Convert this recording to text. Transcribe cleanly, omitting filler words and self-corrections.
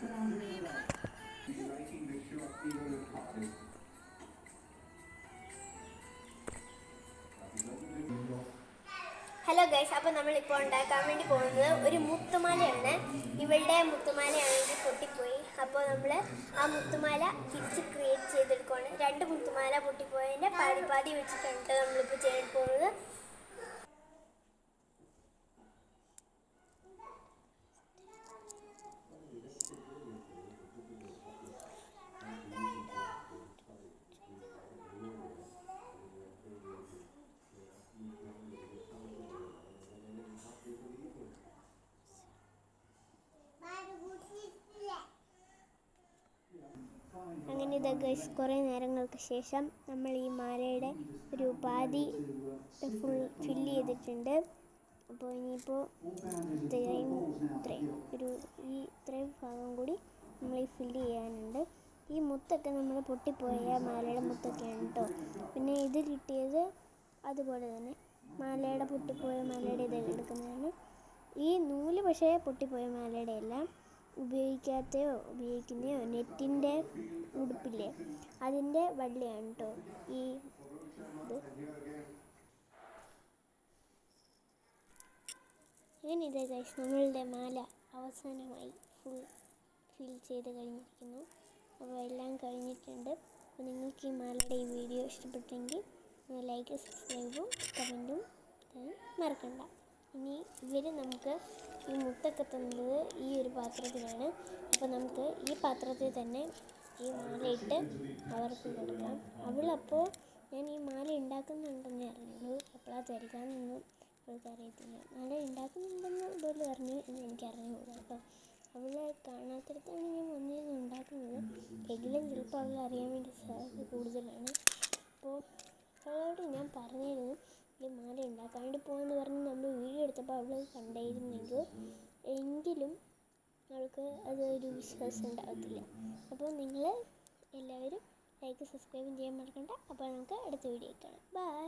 Hello guys, അപ്പോൾ നമ്മളിപ്പോൾ ഉണ്ടാക്കാൻ വേണ്ടി പോകുന്നത് ഒരു മുത്തുമാലയാണ്. ഇവളുടെ മുത്തുമാലയാണെങ്കിൽ പൊട്ടിപ്പോയി. അപ്പോൾ നമ്മൾ ആ മുത്തുമാല തിരിച്ച് ക്രിയേറ്റ് ചെയ്തെടുക്കുകയാണ്. 2 മുത്തുമാല പൊട്ടിപ്പോയതിൻ്റെ പാതി വെച്ചിട്ടുണ്ട് നമ്മളിപ്പോൾ ചെയ്യാൻ പോകുന്നത്. അങ്ങനെ ഇത് ഗൈസ്, കുറേ നേരങ്ങൾക്ക് ശേഷം നമ്മൾ ഈ മാലയുടെ ഒരു പാതി ഫില്ല് ചെയ്തിട്ടുണ്ട്. അപ്പോൾ ഇനിയിപ്പോൾ ഇത്രയും ഭാഗം കൂടി നമ്മൾ ഈ ഫില്ല് ചെയ്യാനുണ്ട്. ഈ മുത്തൊക്കെ നമ്മൾ പൊട്ടിപ്പോയ മാലയുടെ മുത്തൊക്കെയാണ് കേട്ടോ. പിന്നെ ഇത് കിട്ടിയത് അതുപോലെ തന്നെ മാലയുടെ പൊട്ടിപ്പോയ മാലയുടെ ഇത് എടുക്കുന്നതാണ്. ഈ നൂല് പക്ഷേ പൊട്ടിപ്പോയ മാലയുടെ എല്ലാം ഉപയോഗിക്കുന്നയോ നെറ്റിൻ്റെ ഉടുപ്പില്ലേ അതിൻ്റെ വള്ളിയാണ് കേട്ടോ ഈ ഇത്. അങ്ങനെ ഇതേ ഗൈസ്, നമ്മളുടെ മാല അവസാനമായി ഫിൽ ചെയ്ത് കഴിഞ്ഞിരിക്കുന്നു. അപ്പോൾ എല്ലാം കഴിഞ്ഞിട്ടുണ്ട്. അപ്പോൾ നിങ്ങൾക്ക് ഈ മാലയുടെ ഈ വീഡിയോ ഇഷ്ടപ്പെട്ടെങ്കിൽ ലൈക്ക്, സബ്സ്ക്രൈബും കമൻറ്റും മറക്കണ്ട. ഇനി നമുക്ക് ഈ മുത്തൊക്കെ തന്നത് ഈ ഒരു പാത്രത്തിലാണ്. അപ്പോൾ നമുക്ക് ഈ പാത്രത്തിൽ തന്നെ ഈ മാലയിട്ട് അവർക്ക് കൊടുക്കാം. അവളപ്പോൾ ഞാൻ ഈ മാല ഉണ്ടാക്കുന്നുണ്ടെന്നേ അറിഞ്ഞുള്ളൂ. എപ്പോഴാണ് തരികാന്നൊന്നും അവൾക്ക് അറിയത്തില്ല. മാല ഉണ്ടാക്കുന്നുണ്ടെന്ന് പോലും അറിഞ്ഞു എന്ന് എനിക്കറിഞ്ഞുകൂടാ കേട്ടോ. അവളെ കാണാത്തിടത്താണ് ഞാൻ വന്നിരുന്ന് ഉണ്ടാക്കുന്നത്. എങ്കിലും ചിലപ്പോൾ അവൾ അറിയാൻ വേണ്ടി സാധ്യത കൂടുതലാണ്. അപ്പോൾ അവളോട് ഞാൻ പറഞ്ഞിരുന്നു ഈ മാല ഉണ്ടാക്കാൻ വേണ്ടി പോകുമെന്ന് പറഞ്ഞ് നമ്മൾ വീഡിയോ എടുത്തപ്പോൾ അവൾ എങ്കിലും അവൾക്ക് അതൊരു വിശ്വാസം ഉണ്ടാകത്തില്ല. അപ്പോൾ നിങ്ങൾ എല്ലാവരും ലൈക്ക്, സബ്സ്ക്രൈബും ചെയ്യാൻ മറക്കണ്ട. അപ്പോൾ നമുക്ക് അടുത്ത വീഡിയോ കാണാം. ബൈ.